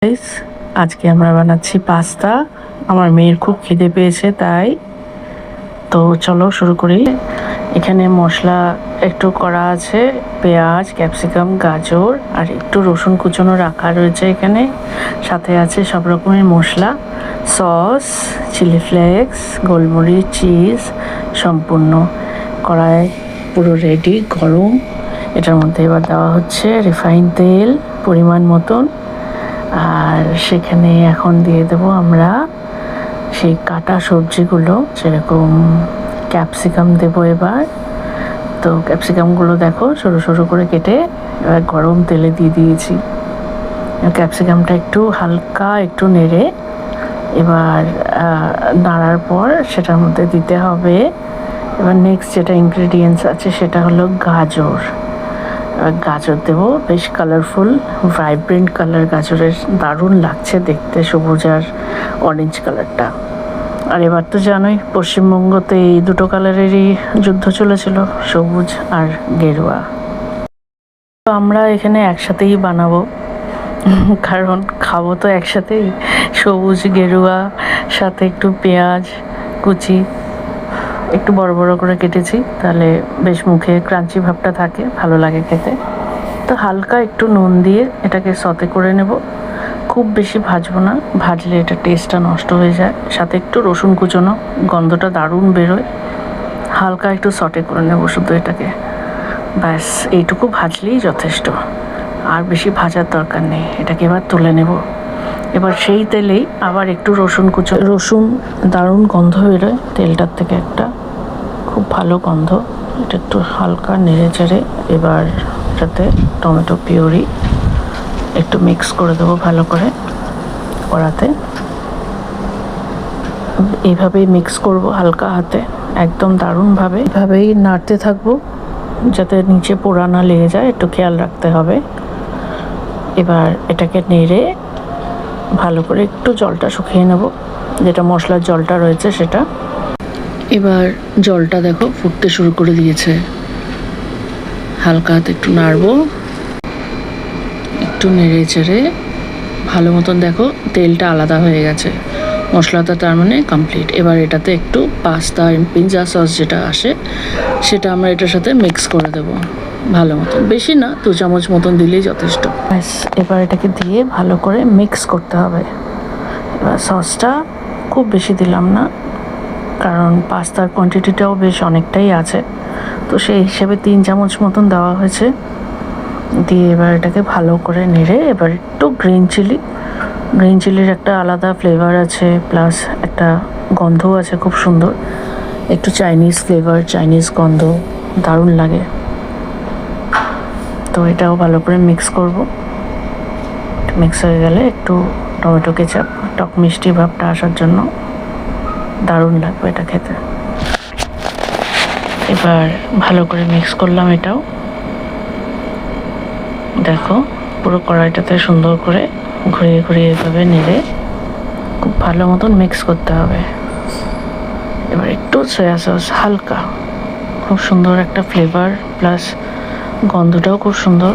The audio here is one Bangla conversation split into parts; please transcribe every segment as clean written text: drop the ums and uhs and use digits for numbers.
গাইস, আজকে আমরা বানাচ্ছি পাস্তা। আমার মেয়ের খুব খিদে পেয়েছে, তাই তো চলো শুরু করি। এখানে মশলা একটু করা আছে, পেঁয়াজ, ক্যাপসিকাম, গাজর আর একটু রসুন কুচনো রাখা রয়েছে এখানে। সাথে আছে সব রকমের মশলা, সস, চিলি ফ্লেক্স, গোলমরিচ, চিজ সম্পূর্ণ। কড়াই পুরো রেডি, গরম। এটার মধ্যে এবার দেওয়া হচ্ছে রিফাইন তেল পরিমাণ মতন। আর সেখানে এখন দিয়ে দেবো আমরা সেই কাটা সবজিগুলো, যেরকম ক্যাপসিকাম দেবো এবার। তো ক্যাপসিকামগুলো দেখো সরু সরু করে কেটে এবার গরম তেলে দিয়ে দিয়েছি। ক্যাপসিকামটা একটু হালকা একটু নেড়ে এবার নাড়ার পর সেটার মধ্যে দিতে হবে এবার নেক্সট যেটা ইনগ্রেডিয়েন্টস আছে সেটা হলো গাজর। গাজর দেবো, বেশ কালারফুল ভাইব্রেন্ট কালার গাজরের, দারুণ লাগছে দেখতে, সবুজ আর অরেঞ্জ কালারটা। আর এবার তো জানোই পশ্চিমবঙ্গতে এই দুটো কালারেরই যুদ্ধ চলেছিল, সবুজ আর গেরুয়া। তো আমরা এখানে একসাথেই বানাবো, কারণ খাবো তো একসাথেই। সবুজ গেরুয়া, সাথে একটু পেঁয়াজ কুচি একটু বড় বড় করে কেটেছি, তাহলে বেশ মুখে ক্রাঞ্চি ভাবটা থাকে, ভালো লাগে খেতে। তো হালকা একটু নুন দিয়ে এটাকে সতে করে নেব, খুব বেশি ভাজবো না, ভাজলে এটা টেস্টটা নষ্ট হয়ে যায়। সাথে একটু রসুন কুচোনো, গন্ধটা দারুণ বেরোয়। হালকা একটু সটে করে নেব শুধু এটাকে, ব্যাস এইটুকু ভাজলেই যথেষ্ট, আর বেশি ভাজার দরকার নেই। এটাকে এবার তুলে নেব। এবার সেই তেলেই আবার একটু রসুন দারুণ গন্ধ বেরোয় তেলটার থেকে, একটা খুব ভালো গন্ধ। এটা একটু হালকা নেড়ে চেড়ে এবার এটাতে টমেটো পিউরি একটু মিক্স করে দেবো ভালো করে কড়াতে। এইভাবেই মিক্স করব হালকা হাতে, একদম দারুণভাবে এভাবেই নাড়তে থাকবো যাতে নিচে পোড়া না লেগে যায়, একটু খেয়াল রাখতে হবে। এবার এটাকে নেড়ে ভালো করে একটু জলটা শুকিয়ে নেব, যেটা মশলার জলটা রয়েছে সেটা। এবার জলটা দেখো ফুটতে শুরু করে দিয়েছে, হালকা হাতে একটু নাড়বো, একটু নেড়ে চেড়ে ভালো মতন দেখো তেলটা আলাদা হয়ে গেছে, মশলাটা তার মানে কমপ্লিট। এবার এটাতে একটু পাস্তা পিৎজা সস যেটা আসে সেটা আমরা এটার সাথে মিক্স করে দেব ভালো মতন, বেশি না, 2 চামচ মতন দিলেই যথেষ্ট। ব্যাস এবার এটাকে দিয়ে ভালো করে মিক্স করতে হবে। এবার সসটা খুব বেশি দিলাম না, কারণ পাস্তার কোয়ান্টিটিটাও বেশ অনেকটাই আছে, তো সেই হিসেবে 3 চামচ মতন দেওয়া হয়েছে। দিয়ে এবার এটাকে ভালো করে নেড়ে এবার একটু গ্রিন চিলির একটা আলাদা ফ্লেভার আছে, প্লাস একটা গন্ধও আছে খুব সুন্দর, একটু চাইনিজ ফ্লেভার, চাইনিজ গন্ধ দারুণ লাগে। তো এটাও ভালো করে মিক্স করব। মিক্স হয়ে গেলে একটু টমেটো কেচাপ, টক মিষ্টি ভাবটা আসার জন্য দারুণ লাগবে এটা খেতে। এবার ভালো করে মিক্স করলাম এটাও, দেখো পুরো কড়াইটাতে সুন্দর করে ঘুরিয়ে ঘুরিয়ে এভাবে নেড়ে খুব ভালো মতন মিক্স করতে হবে। এবার একটু সয়া সস হালকা, খুব সুন্দর একটা ফ্লেভার, প্লাস গন্ধটাও খুব সুন্দর।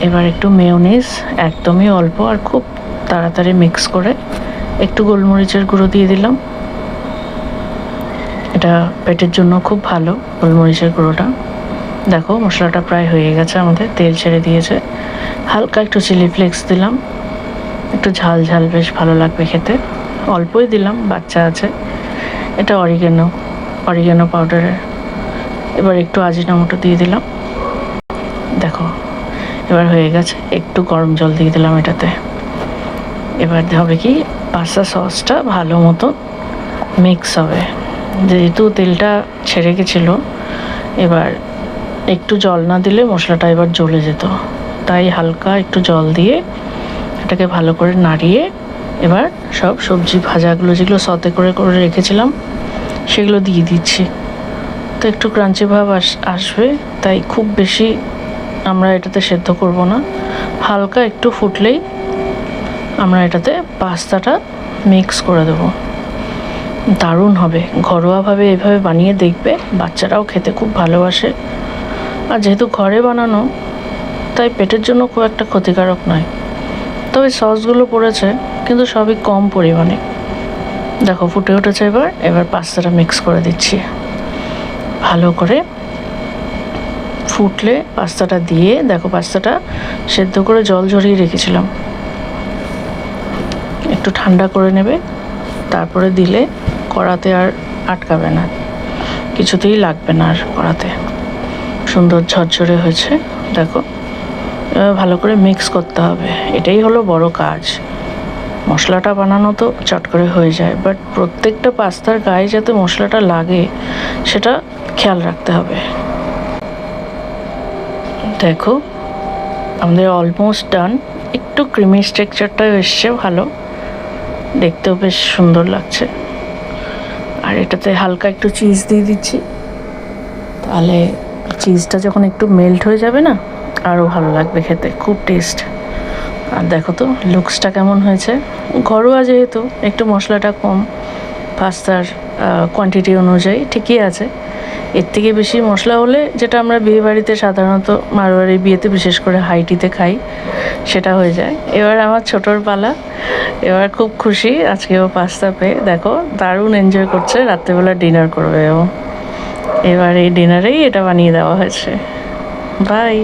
এবার একটু মেয়োনিজ, একদমই অল্প আর খুব তাড়াতাড়ি মিক্স করে একটু গোলমরিচের গুঁড়ো দিয়ে দিলাম। এটা পেটের জন্য খুব ভালো গোলমরিচের গুঁড়োটা। দেখো মশলাটা প্রায় হয়ে গেছে, আমাদের তেল ছেড়ে দিয়েছে। হালকা একটু চিলি ফ্লেক্স দিলাম, একটু ঝাল ঝাল বেশ ভালো লাগবে খেতে, অল্পই দিলাম, বাচ্চা আছে। এটা অরিগ্যানো পাউডারের। এবার একটু আজিনামোটো দিয়ে দিলাম। দেখো এবার হয়ে গেছে, একটু গরম জল দিয়ে দিলাম এটাতে। এবার হবে কি, পাস্তা সসটা ভালো মতো মিক্স হবে, যেহেতু তেলটা ছেড়ে গেছিলো। এবার একটু জল না দিলে মশলাটা এবার জ্বলে যেত, তাই হালকা একটু জল দিয়ে এটাকে ভালো করে নাড়িয়ে এবার সব সবজি ভাজাগুলো যেগুলো সতে করে করে রেখেছিলাম সেগুলো দিয়ে দিচ্ছি। তো একটু ক্রাঞ্চি ভাব আসবে, তাই খুব বেশি আমরা এটাতে সেদ্ধ করব না, হালকা একটু ফুটলেই আমরা এটাতে পাস্তাটা মিক্স করে দেবো। দারুণ হবে, ঘরোয়াভাবে এভাবে বানিয়ে দেখবে, বাচ্চারাও খেতে খুব ভালোবাসে। আর যেহেতু ঘরে বানানো তাই পেটের জন্য খুব একটা ক্ষতিকারক নয়। তবে সসগুলো পড়েছে কিন্তু সবই কম পরিমাণে। দেখো ফুটে উঠেছে। এবার পাস্তাটা মিক্স করে দিচ্ছি ভালো করে। ফুটলে পাস্তাটা দিয়ে, দেখো পাস্তাটা সেদ্ধ করে জল ঝরিয়ে রেখেছিলাম, একটু ঠান্ডা করে নেবে, তারপরে দিলে কড়াতে আর আটকাবে না, কিছুতেই লাগবে না আর কড়াতে। সুন্দর ঝরঝরে হয়েছে দেখো। এবার ভালো করে মিক্স করতে হবে, এটাই হলো বড় কাজ। মশলাটা বানানো তো চট করে হয়ে যায়, বাট প্রত্যেকটা পাস্তার গায়ে যাতে মশলাটা লাগে সেটা খেয়াল রাখতে হবে। দেখো আমাদের অলমোস্ট ডান। একটু ক্রিমি স্ট্রাকচারটা এসছে ভালো, দেখতেও বেশ সুন্দর লাগছে। আর এটাতে হালকা একটু চিজ দিয়ে দিচ্ছি, তাহলে চিজটা যখন একটু মেল্ট হয়ে যাবে না, আরও ভালো লাগবে খেতে, খুব টেস্ট। আর দেখো তো লুকসটা কেমন হয়েছে। ঘরোয়া যেহেতু একটু মশলাটা কম, পাস্তার কোয়ান্টিটি অনুযায়ী ঠিকই আছে। এর থেকে বেশি মশলা হলে, যেটা আমরা বিয়েবাড়িতে সাধারণত মারোয়ারি বিয়েতে বিশেষ করে হাইটিতে খাই, সেটা হয়ে যায়। এবার আমার ছোটোর পালা, এবার খুব খুশি আজকেও পাস্তা পেয়ে। দেখো দারুণ এনজয় করছে, রাত্রেবেলা ডিনার করবে ও। এবার এই ডিনারেই এটা বানিয়ে দেওয়া হয়েছে। বাই।